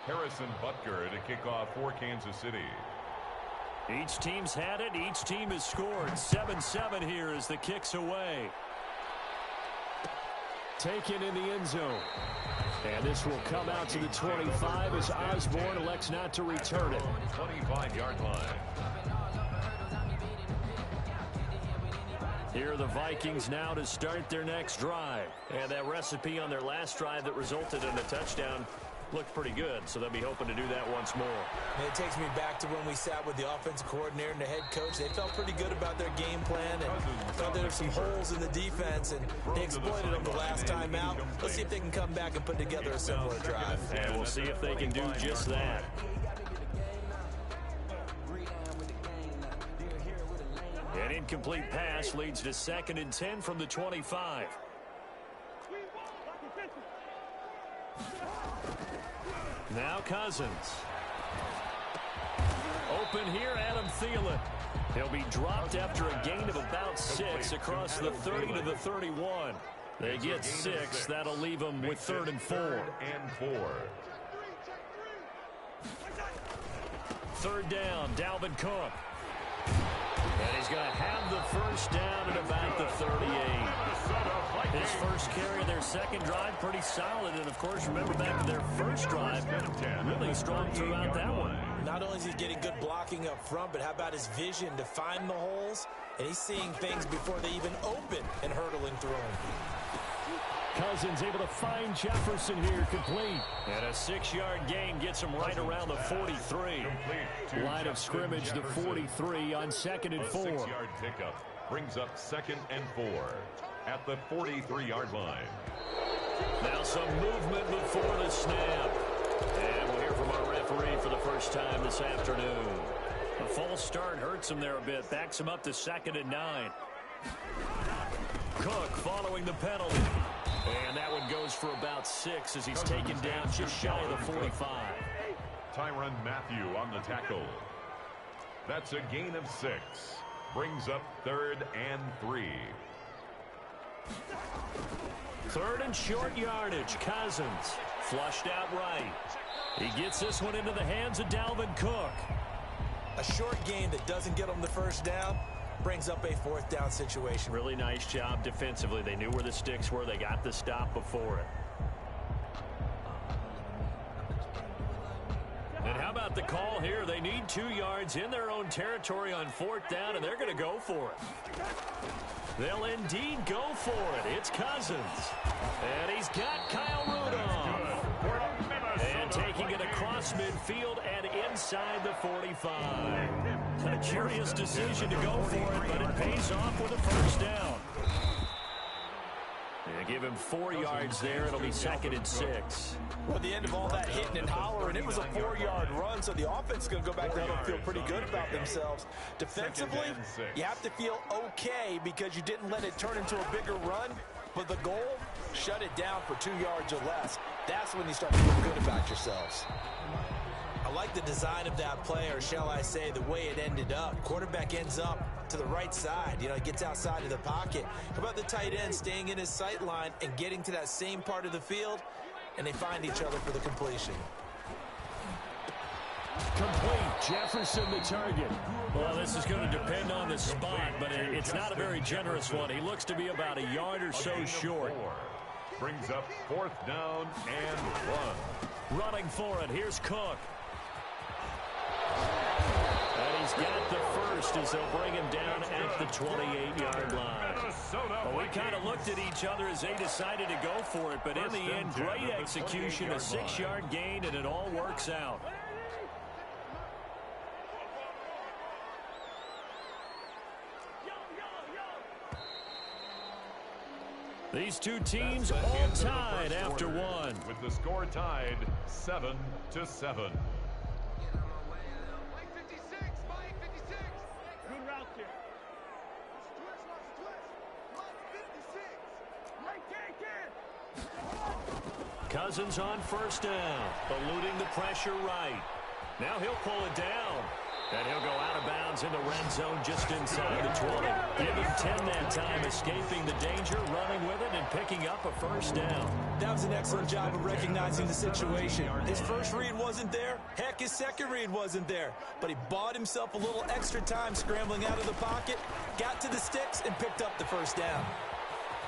S3: Harrison Butker to kick off for Kansas City.
S2: Each team's had it. Each team has scored. 7-7 here as the kick's away. Taken in the end zone. And this will come out to the 25 as Osborne elects not to return it.
S3: 25-yard line.
S2: Here are the Vikings now to start their next drive. And that recipe on their last drive that resulted in a touchdown looked pretty good, so they'll be hoping to do that once more.
S4: And it takes me back to when we sat with the offensive coordinator and the head coach. They felt pretty good about their game plan and thought there were some holes in the defense, and they exploited them the last time out. Let's see if they can come back and put together a similar drive.
S2: And we'll see if they can do just that. An incomplete pass leads to 2nd and 10 from the 25. Now Cousins. Open here, Adam Thielen. He'll be dropped after a gain of about 6 across the 30 to the 31. They get 6. That'll leave them with 3rd and 4. 3rd down, Dalvin Cook. And he's going to have the first down at about the 38. His first carry of their second drive, pretty solid. And, of course, remember back to their first drive, really strong throughout that one.
S4: Not only is he getting good blocking up front, but how about his vision to find the holes? And he's seeing things before they even open and hurdling through them.
S2: Cousins able to find Jefferson here, complete. And a 6-yard gain gets him right around the 43. Line of scrimmage, the 43 on 2nd and 4.
S3: 6-yard pickup brings up 2nd and 4 at the 43-yard line.
S2: Now some movement before the snap. And we'll hear from our referee for the first time this afternoon. A false start hurts him there a bit. Backs him up to 2nd and 9. Cook following the penalty. And that one goes for about 6 as he's taken down just shy of the 45.
S3: Tyrann Mathieu on the tackle. That's a gain of 6. Brings up 3rd and 3.
S2: 3rd and short yardage. Cousins flushed out right. He gets this one into the hands of Dalvin Cook.
S4: A short gain that doesn't get him the first down brings up a 4th down situation.
S2: Really nice job defensively. They knew where the sticks were. They got the stop before it. And how about the call here? They need 2 yards in their own territory on 4th down, and they're going to go for it. They'll indeed go for it. It's Cousins. And he's got Kyle Rudolph. And taking it across midfield and inside the 45. A curious decision to go for it, but it pays off with a first down. And give him 4 yards there. It'll be 2nd and 6.
S4: Well, at the end of all that hitting and hollering, it was a 4-yard run, so the offense is going to go back there and feel pretty good about themselves. Defensively, you have to feel okay because you didn't let it turn into a bigger run, but the goal, shut it down for 2 yards or less. That's when you start to feel good about yourselves. I like the design of that play, or shall I say the way it ended up. Quarterback ends up to the right side. You know, he gets outside of the pocket. How about the tight end staying in his sight line and getting to that same part of the field, and they find each other for the completion.
S2: Complete. Jefferson the target. Well, this is going to depend on the spot, but it's not a very generous one. He looks to be about a yard or so short.
S3: Brings up 4th down and 1.
S2: Running for it. Here's Cook. And he's got the first as they'll bring him down at the 28-yard line. Well, we kind of looked at each other as they decided to go for it, but in the end, great execution, a 6-yard gain, and it all works out. These two teams all tied after one.
S3: With the score tied 7-7.
S2: Cousins on first down, eluding the pressure right. Now he'll pull it down. And he'll go out of bounds in the red zone just inside the 20. Give him 10 that time, escaping the danger, running with it, and picking up a first down.
S4: That was an excellent job of recognizing the situation. His first read wasn't there. Heck, his second read wasn't there. But he bought himself a little extra time scrambling out of the pocket, got to the sticks, and picked up the first down.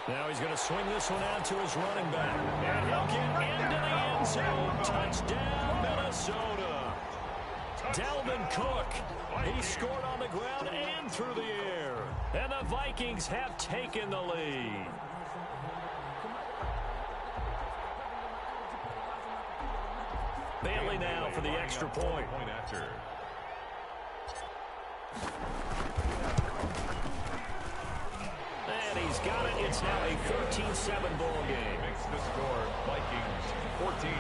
S2: Now he's going to swing this one out to his running back. And he'll get into the end zone. Touchdown, Minnesota. Dalvin Cook, he scored on the ground and through the air. And the Vikings have taken the lead. Bailey now for the extra point. And he's got it. It's now a 14-7 ball game.
S3: Makes the score Vikings 14,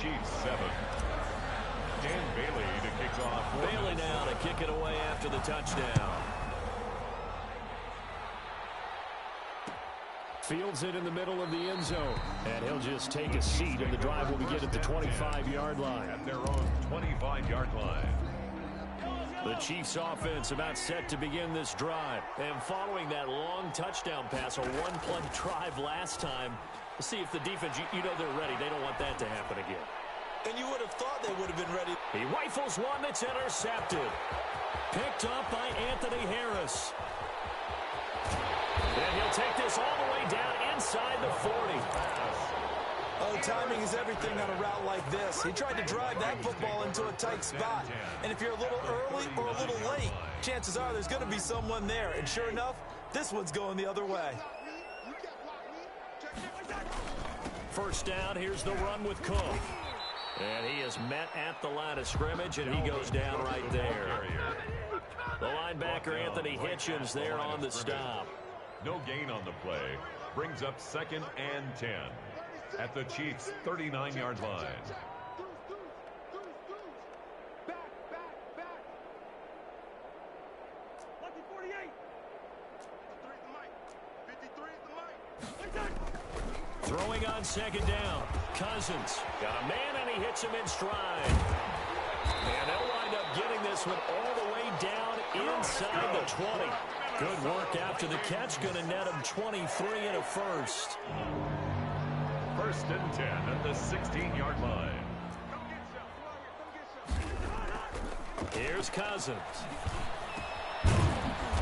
S3: Chiefs 7. Dan Bailey to kick off.
S2: Bailey now to kick it away after the touchdown. Fields it in the middle of the end zone. And he'll just take a seat, and the drive will begin at the 25-yard line.
S3: At their own 25-yard line.
S2: The Chiefs offense about set to begin this drive. And following that long touchdown pass, a one-play drive last time, to see if the defense, you know they're ready. They don't want that to happen again.
S4: And you would have thought they would have been ready.
S2: He rifles one that's intercepted. Picked up by Anthony Harris. And he'll take this all the way down inside the 40.
S4: Oh, timing is everything on a route like this. He tried to drive that football into a tight spot. And if you're a little early or a little late, chances are there's going to be someone there. And sure enough, this one's going the other way.
S2: First down, here's the run with Cook. And he is met at the line of scrimmage, and he goes down right there. The linebacker, Anthony Hitchens, there on the stop.
S3: No gain on the play. Brings up 2nd and 10 at the Chiefs' 39-yard line.
S2: Throwing on 2nd down. Cousins got a man, and he hits him in stride. And they'll wind up getting this one all the way down inside the 20. Good work after the catch. Going to net him 23 and a first.
S3: 1st and 10 at the 16-yard line.
S2: Here's Cousins.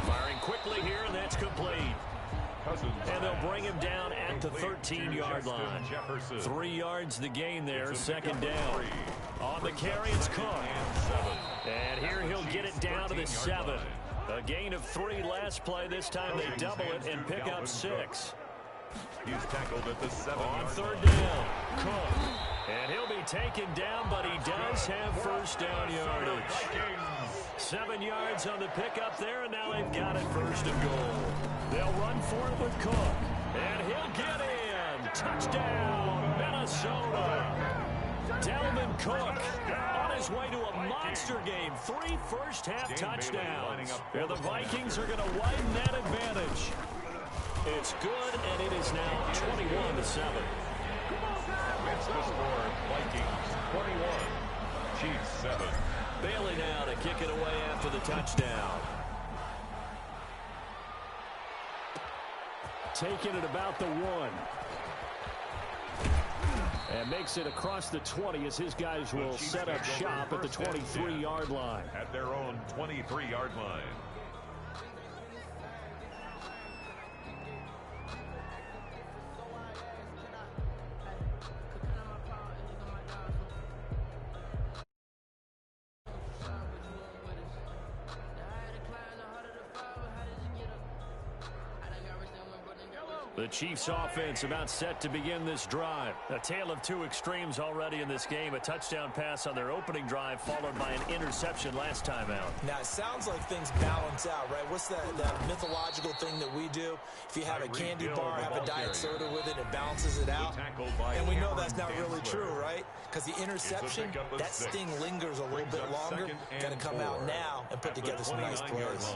S2: Firing quickly here, and that's complete. And they'll bring him down at the 13-yard line. 3 yards the gain there, 2nd down. On the carry, it's Cook. And here he'll get it down to the 7. A gain of 3 last play. This time they double it and pick up 6.
S3: He's tackled at the 7.
S2: On 3rd down, Cook. And he'll be taken down, but he does have first down yardage. 7 yards on the pickup there, and now they've got it 1st and goal. They'll run for it with Cook. And he'll get in. Touchdown, Minnesota. Dalvin Cook on his way to a monster game. 3 first-half touchdowns. And the Vikings are going to widen that advantage. It's good, and it is now 21-7.
S3: Makes the score Vikings 21, Chiefs 7.
S2: Bailey now to kick it away after the touchdown. Taking it about the 1. And makes it across the 20 as his guys will set up shop at the 23-yard line.
S3: At their own 23-yard line.
S2: The Chiefs offense about set to begin this drive. A tale of two extremes already in this game. A touchdown pass on their opening drive followed by an interception last time out.
S4: Now, it sounds like things balance out, right? What's that mythological thing that we do? If you have a candy bar, have a diet soda with it, it balances it out. And we know that's not really true, right? Because the interception, that sting lingers a little bit longer. Got to come out now and put together some nice plays.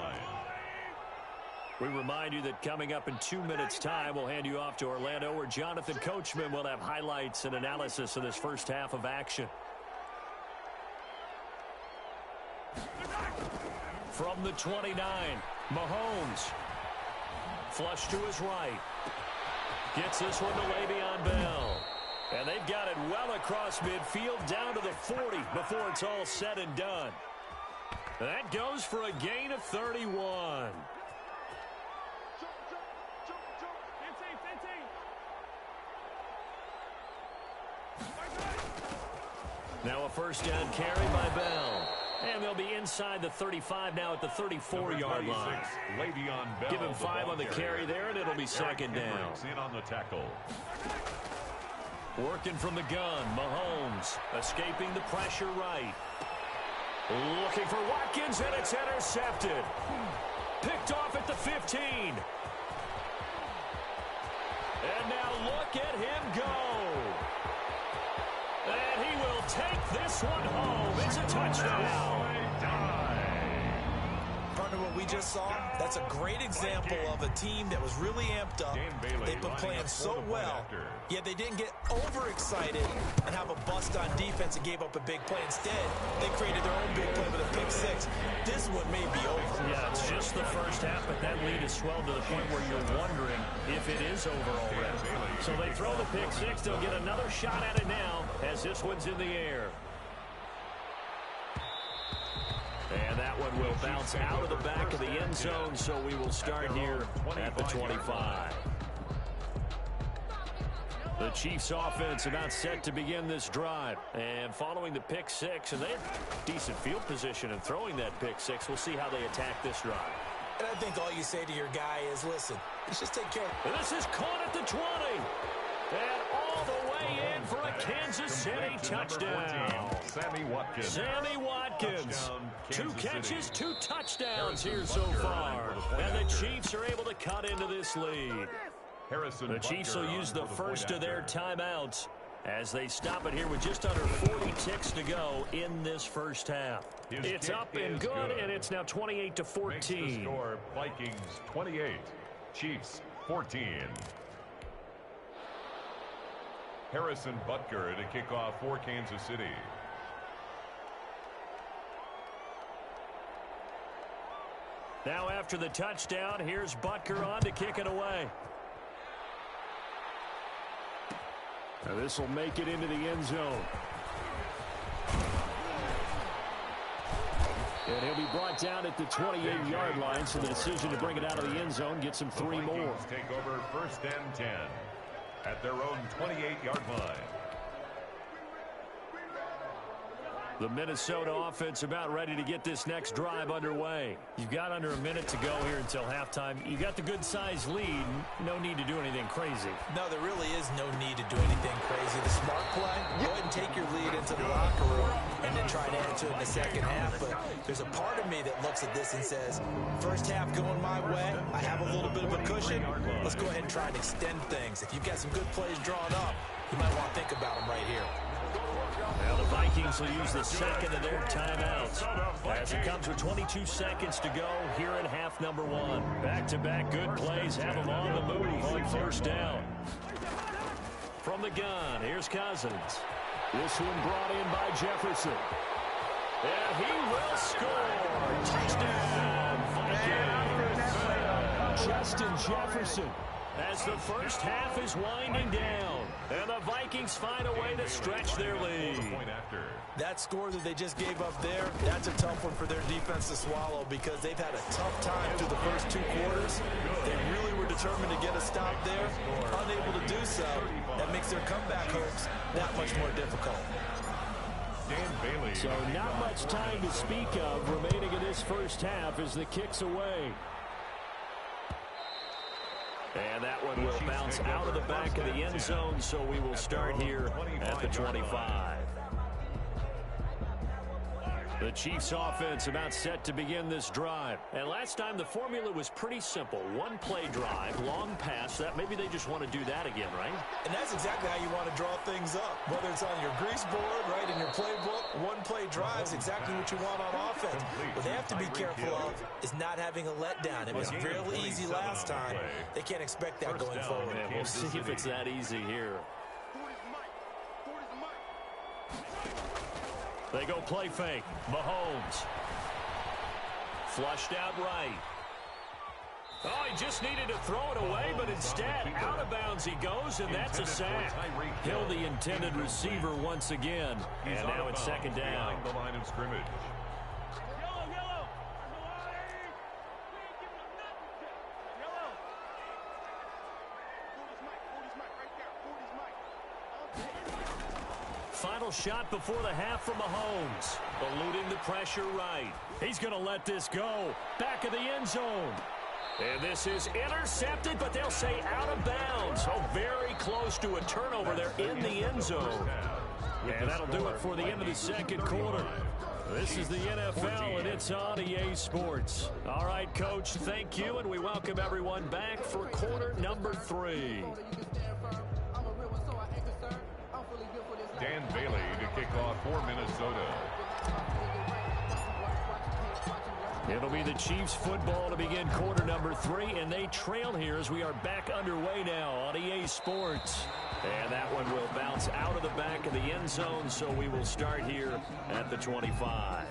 S2: We remind you that coming up in 2 minutes' time, we'll hand you off to Orlando, where Jonathan Coachman will have highlights and analysis of this first half of action. From the 29, Mahomes. Flush to his right. Gets this one to Le'Veon Bell. And they've got it well across midfield down to the 40 before it's all said and done. That goes for a gain of 31. Now a first down carry by Bell. And they'll be inside the 35 now at the 34-yard line. Give him 5 on the carry there, and it'll be second down.
S3: In on the tackle.
S2: Working from the gun, Mahomes escaping the pressure right. Looking for Watkins, and it's intercepted. Picked off at the 15. And now look at him go. And he will take this one home. It's a touchdown.
S4: Partner, what we just saw, that's a great example of a team that was really amped up. They've been playing so well, yet they didn't get overexcited and have a bust on defense and gave up a big play. Instead, they created their own big play with a pick six. This one may be over.
S2: Yeah, it's just the first half, but that lead has swelled to the point where you're wondering if it is over already. So they throw the pick six. They'll get another shot at it now as this one's in the air. And that one will bounce out of the back of the end zone, so we will start here at the 25. The Chiefs offense about set to begin this drive. And following the pick six, and they have decent field position in throwing that pick six. We'll see how they attack this drive.
S4: And I think all you say to your guy is, listen, let's just take care of it.
S2: And this is caught at the 20. And all the way in for a Kansas City touchdown.
S3: Sammy Watkins.
S2: Sammy Watkins. 2 catches, 2 touchdowns here so far. And the Chiefs are able to cut into this lead. The Chiefs will use the first of their timeouts as they stop it here with just under 40 ticks to go in this first half. It's up and good, and it's now 28-14.
S3: Makes the score Vikings 28, Chiefs 14. Harrison Butker to kick off for Kansas City.
S2: Now after the touchdown, here's Butker on to kick it away. Now this will make it into the end zone. And he'll be brought down at the 28-yard line, so the decision to bring it out of the end zone gets him 3 more.
S3: Take over first and 10 at their own 28-yard line.
S2: The Minnesota offense about ready to get this next drive underway. You've got under a minute to go here until halftime. You got the good-sized lead. No need to do anything crazy.
S4: No, there really is no need to do anything crazy. The smart play, go ahead and take your lead into the locker room and then try to add to it in the second half. But there's a part of me that looks at this and says, first half going my way, I have a little bit of a cushion. Let's go ahead and try and extend things. If you've got some good plays drawn up, you might want to think about them right here.
S2: Now the Vikings will use the second of their timeouts as it comes with 22 seconds to go here in half number 1. Back-to-back good plays have them on the move on first down. From the gun, here's Cousins. This one brought in by Jefferson. And he will score. Touchdown, Vikings. Justin Jefferson as the first half is winding down. And the Vikings find a way to stretch their lead.
S4: That score that they just gave up there, that's a tough one for their defense to swallow because they've had a tough time through the first 2 quarters. They really were determined to get a stop there, unable to do so. That makes their comeback hopes that much more difficult.
S2: So not much time to speak of remaining in this first half as the kick's away. And that one will bounce out of the back of the end zone, so we will start here at the 25. The Chiefs offense about set to begin this drive. And last time the formula was pretty simple. One play drive, long pass. That maybe they just want to do that again, right?
S4: And that's exactly how you want to draw things up. Whether it's on your grease board, right, in your playbook, one play drive is exactly what you want on offense. What they have to be careful of is not having a letdown. It was fairly easy last time. They can't expect that going forward.
S2: And we'll see if it's that easy here. They go play fake. Mahomes. Flushed out right. Oh, he just needed to throw it away, but instead, out of bounds he goes, and that's a sack. Hill, the intended receiver once again. And now it's second down.
S3: The line of scrimmage.
S2: Final shot before the half from Mahomes. Eluding the pressure right. He's going to let this go. Back of the end zone. And this is intercepted, but they'll say out of bounds. Oh, very close to a turnover there in the end zone. And that'll do it for the end of the second quarter. This is the NFL, and it's on EA Sports. All right, Coach, thank you, and we welcome everyone back for quarter number 3.
S3: Dan Bailey to kick off for Minnesota.
S2: It'll be the Chiefs football to begin quarter number 3, and they trail here as we are back underway now on EA Sports. And that one will bounce out of the back of the end zone, so we will start here at the 25.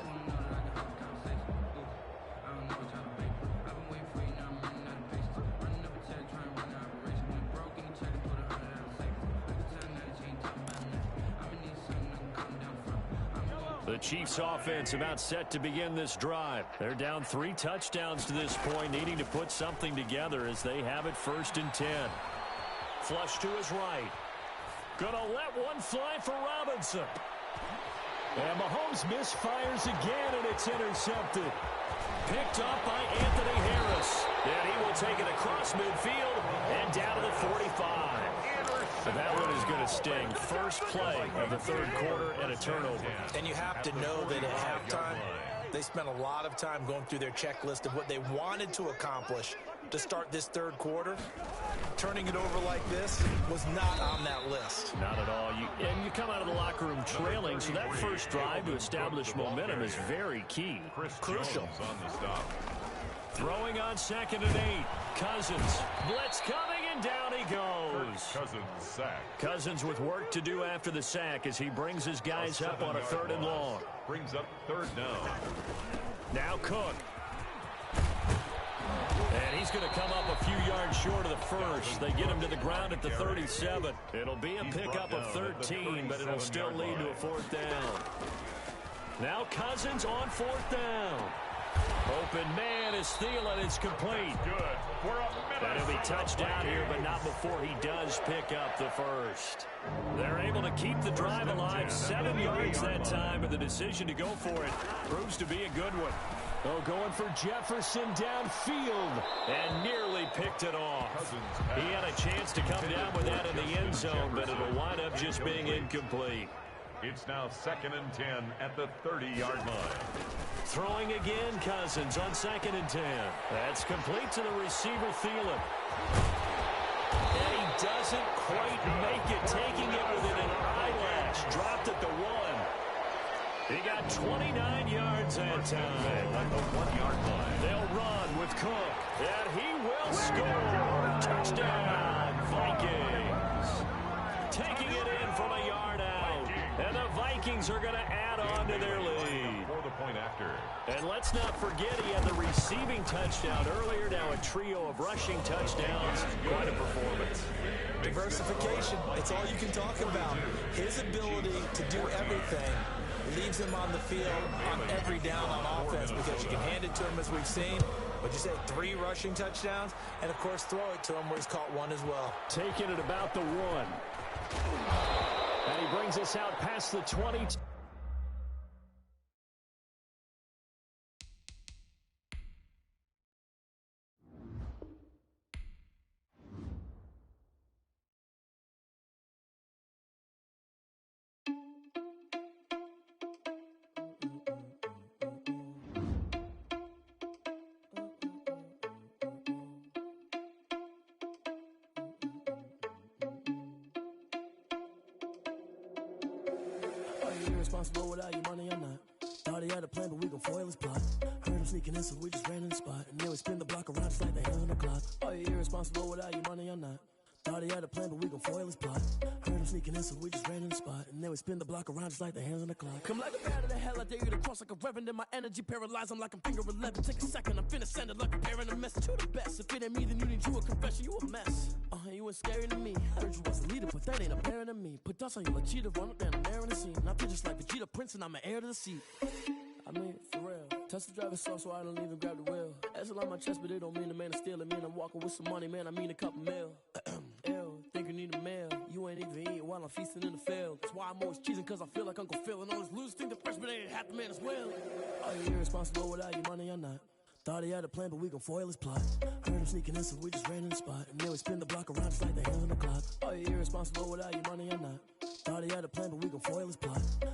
S2: The Chiefs offense about set to begin this drive. They're down 3 touchdowns to this point, needing to put something together as they have it 1st and 10. Flush to his right. Gonna let one fly for Robinson. And Mahomes misfires again, and it's intercepted. Picked up by Anthony Harris. And he will take it across midfield and down to the 45. That one is going to sting. First play of the third quarter and a turnover.
S4: And you have to know that at halftime, they spent a lot of time going through their checklist of what they wanted to accomplish to start this third quarter. Turning it over like this was not on that list.
S2: Not at all. And you come out of the locker room trailing, so that first drive to establish momentum is very key.
S4: Crucial.
S3: On the stop.
S2: Throwing on 2nd and 8. Cousins. Blitz coming, and down he goes.
S3: Cousins sack.
S2: Cousins with work to do after the sack as he brings his guys up on a 3rd and long.
S3: Brings up 3rd down.
S2: Now Cook. And he's going to come up a few yards short of the first. They get him to the ground at the 37. It'll be a pickup of 13, but it'll still lead to a 4th down. Now Cousins on 4th down. Open man is Thielen. It's complete.
S3: Good.
S2: And he'll be touchdown here, but not before he does pick up the first. They're able to keep the drive alive. 7 yards that time, and the decision to go for it proves to be a good one. Oh, going for Jefferson downfield and nearly picked it off. He had a chance to come down with that in the end zone, but it'll wind up just being incomplete.
S3: It's now 2nd and 10 at the 30-yard line.
S2: Throwing again, Cousins on 2nd and 10. That's complete to the receiver, Thielen. And he doesn't quite make it, taking it within an eyelash. Dropped at the 1. He got 29 yards that time.
S3: At the 1-yard line.
S2: They'll run with Cook. And he will score. Touchdown, Vikings. Taking it in from a yard out. And the Vikings are going to add on to their lead.
S3: For the point after.
S2: And let's not forget he had the receiving touchdown earlier. Now a trio of rushing touchdowns. Quite a performance.
S4: Diversification. It's all you can talk about. His ability to do everything leaves him on the field on every down on offense because you can hand it to him as we've seen. But you say 3 rushing touchdowns, and of course throw it to him where he's caught 1 as well.
S2: Taking it about the 1. And he brings us out past the 20.
S6: irresponsible without your money or not. Thought he had a plan, but we gon' foil his plot. Heard him sneaking in, so we just ran in the spot. And then we spin the block around just like the hands on the clock. Are you irresponsible without your money or not? Thought he had a plan, but we gon' foil his plot. Heard him sneaking in, so we just ran in the spot. And then we spin the block around just like the hands on the clock. Come like a bat of the hell, I dare you to cross like a reverend. In my energy paralyzed, I'm like I'm finger 11. Take a second, I'm finna send it like a parent a message to the best. If it ain't me, then you need you a confession, you a mess. You ain't scary to me. Heard you was a leader, but that ain't apparent to me. Put dust on you like cheetah, run up down the air in the scene. I feel just like Vegeta Prince, and I'm an heir to the seat. I mean, for real. Touch the driver's soft, so I don't even grab the wheel. That's a lot on my chest, but it don't mean the man is stealing. Mean I'm walking with some money, man. I mean a couple mil. Ew, think you need a meal. You ain't even eating while I'm feasting in the field. That's why I'm always cheesing, cause I feel like Uncle Phil. And all this loose think the freshman ain't half the man as well. Are you irresponsible without your money or not? Thought he had a plan, but we gon' foil his plot. Heard him sneaking in, so we just ran in the spot. And then we spin the block around just like the hands on the clock. Are you irresponsible without your money or not? Thought he had a plan, but we gon' foil his plot.